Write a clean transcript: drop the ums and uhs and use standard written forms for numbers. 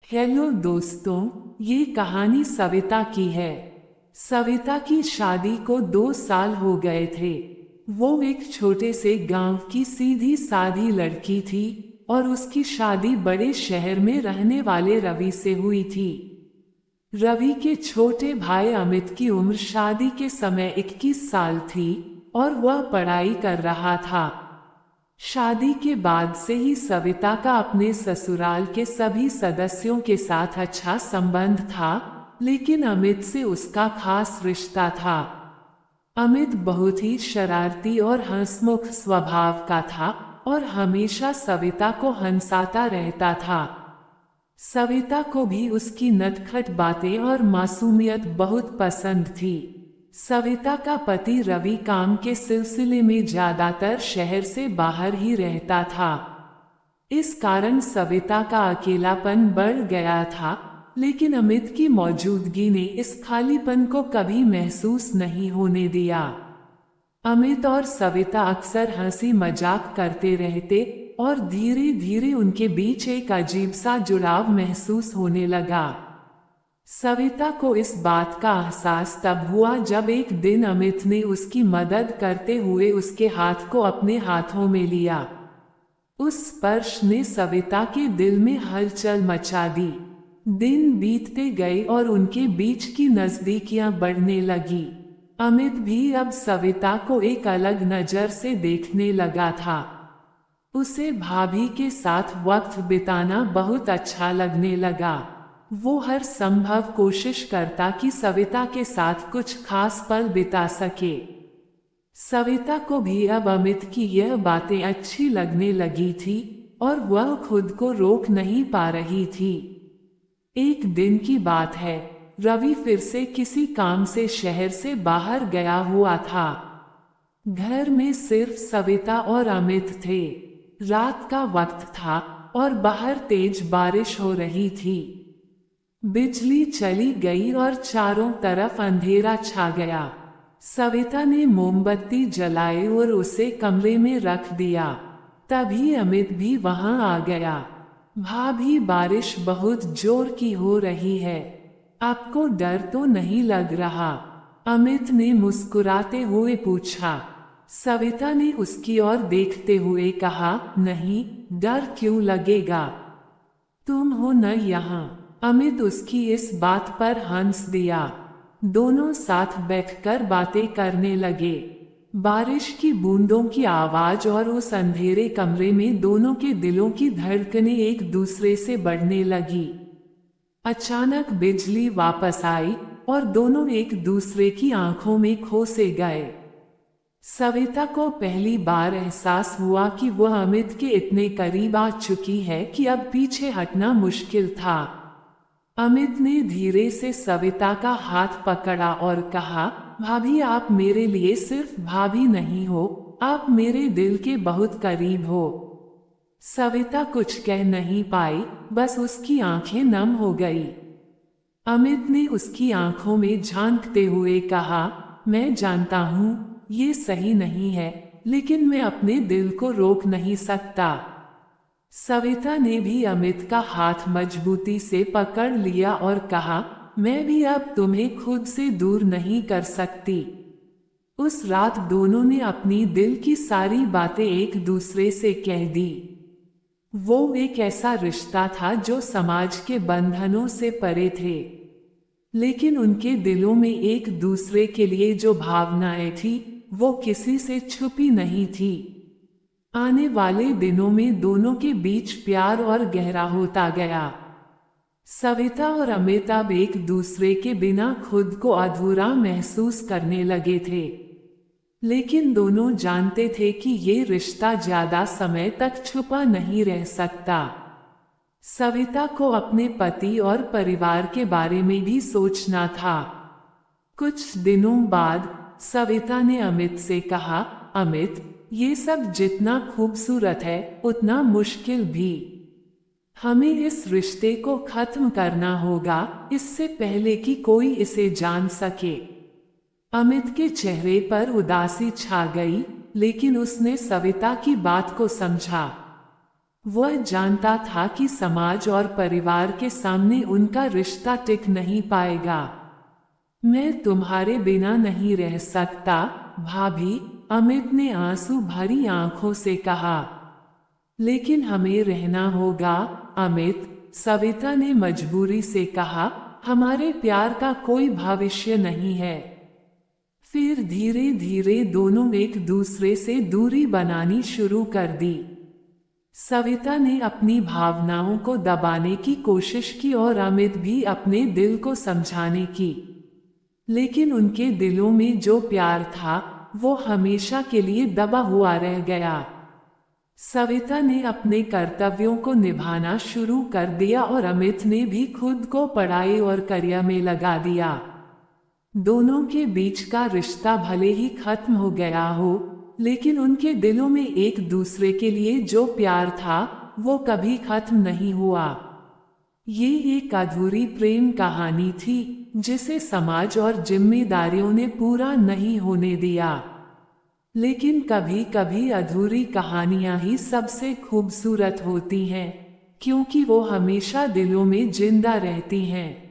Hello दोस्तों, ये कहानी सविता की है। सविता की शादी को 2 साल हो गए थे। वो एक छोटे से गांव की सीधी सादी लड़की थी और उसकी शादी बड़े शहर में रहने वाले रवि से हुई थी। रवि के छोटे भाई अमित की उम्र शादी के समय 21 साल थी और वह पढ़ाई कर रहा था। शादी के बाद से ही सविता का अपने ससुराल के सभी सदस्यों के साथ अच्छा संबंध था, लेकिन अमित से उसका खास रिश्ता था। अमित बहुत ही शरारती और हंसमुख स्वभाव का था और हमेशा सविता को हंसाता रहता था। सविता को भी उसकी नटखट बातें और मासूमियत बहुत पसंद थी। सविता का पति रवि काम के सिलसिले में ज्यादातर शहर से बाहर ही रहता था। इस कारण सविता का अकेलापन बढ़ गया था, लेकिन अमित की मौजूदगी ने इस खालीपन को कभी महसूस नहीं होने दिया। अमित और सविता अक्सर हंसी मजाक करते रहते और धीरे धीरे उनके बीच एक अजीब सा जुड़ाव महसूस होने लगा। सविता को इस बात का एहसास तब हुआ जब एक दिन अमित ने उसकी मदद करते हुए उसके हाथ को अपने हाथों में लिया। उस स्पर्श ने सविता के दिल में हलचल मचा दी। दिन बीतते गए और उनके बीच की नजदीकियां बढ़ने लगी। अमित भी अब सविता को एक अलग नजर से देखने लगा था। उसे भाभी के साथ वक्त बिताना बहुत अच्छा लगने लगा। वो हर संभव कोशिश करता कि सविता के साथ कुछ खास पल बिता सके। सविता को भी अब अमित की यह बातें अच्छी लगने लगी थी और वह खुद को रोक नहीं पा रही थी। एक दिन की बात है, रवि फिर से किसी काम से शहर से बाहर गया हुआ था। घर में सिर्फ सविता और अमित थे। रात का वक्त था और बाहर तेज बारिश हो रही थी। बिजली चली गई और चारों तरफ अंधेरा छा गया। सविता ने मोमबत्ती जलाई और उसे कमरे में रख दिया। तभी अमित भी वहां आ गया। भाभी, बारिश बहुत जोर की हो रही है, आपको डर तो नहीं लग रहा? अमित ने मुस्कुराते हुए पूछा। सविता ने उसकी ओर देखते हुए कहा, नहीं, डर क्यों लगेगा, तुम हो न यहाँ। अमित उसकी इस बात पर हंस दिया। दोनों साथ बैठकर बातें करने लगे। बारिश की बूंदों की आवाज और उस अंधेरे कमरे में दोनों के दिलों की धड़कनें एक दूसरे से बढ़ने लगी। अचानक बिजली वापस आई और दोनों एक दूसरे की आंखों में खो से गए। सविता को पहली बार एहसास हुआ कि वह अमित के इतने करीब आ चुकी है कि अब पीछे हटना मुश्किल था। अमित ने धीरे से सविता का हाथ पकड़ा और कहा, भाभी, आप मेरे लिए सिर्फ भाभी नहीं हो, आप मेरे दिल के बहुत करीब हो। सविता कुछ कह नहीं पाई, बस उसकी आंखें नम हो गई। अमित ने उसकी आंखों में झांकते हुए कहा, मैं जानता हूँ ये सही नहीं है, लेकिन मैं अपने दिल को रोक नहीं सकता। सविता ने भी अमित का हाथ मजबूती से पकड़ लिया और कहा, मैं भी अब तुम्हें खुद से दूर नहीं कर सकती। उस रात दोनों ने अपनी दिल की सारी बातें एक दूसरे से कह दी। वो एक ऐसा रिश्ता था जो समाज के बंधनों से परे थे, लेकिन उनके दिलों में एक दूसरे के लिए जो भावनाएं थी वो किसी से छुपी नहीं थी। आने वाले दिनों में दोनों के बीच प्यार और गहरा होता गया। सविता और अमित अब एक दूसरे के बिना खुद को अधूरा महसूस करने लगे थे, लेकिन दोनों जानते थे कि ये रिश्ता ज्यादा समय तक छुपा नहीं रह सकता। सविता को अपने पति और परिवार के बारे में भी सोचना था। कुछ दिनों बाद सविता ने अमित से कहा, अमित, ये सब जितना खूबसूरत है उतना मुश्किल भी। हमें इस रिश्ते को खत्म करना होगा, इससे पहले कि कोई इसे जान सके। अमित के चेहरे पर उदासी छा गई, लेकिन उसने सविता की बात को समझा। वह जानता था कि समाज और परिवार के सामने उनका रिश्ता टिक नहीं पाएगा। मैं तुम्हारे बिना नहीं रह सकता, भाभी, अमित ने आंसू भरी आंखों से कहा। लेकिन हमें रहना होगा, अमित, सविता ने मजबूरी से कहा। हमारे प्यार का कोई भविष्य नहीं है। फिर धीरे धीरे दोनों एक दूसरे से दूरी बनानी शुरू कर दी। सविता ने अपनी भावनाओं को दबाने की कोशिश की और अमित भी अपने दिल को समझाने की। लेकिन उनके दिलों में जो प्यार था, वो हमेशा के लिए दबा हुआ रह गया। सविता ने अपने कर्तव्यों को निभाना शुरू कर दिया और अमित ने भी खुद को पढ़ाई और करियर में लगा दिया। दोनों के बीच का रिश्ता भले ही खत्म हो गया हो, लेकिन उनके दिलों में एक दूसरे के लिए जो प्यार था, वो कभी खत्म नहीं हुआ। ये एक अधूरी प्रेम कहानी थी, जिसे समाज और जिम्मेदारियों ने पूरा नहीं होने दिया। लेकिन कभी कभी अधूरी कहानियां ही सबसे खूबसूरत होती हैं, क्योंकि वो हमेशा दिलों में जिंदा रहती हैं।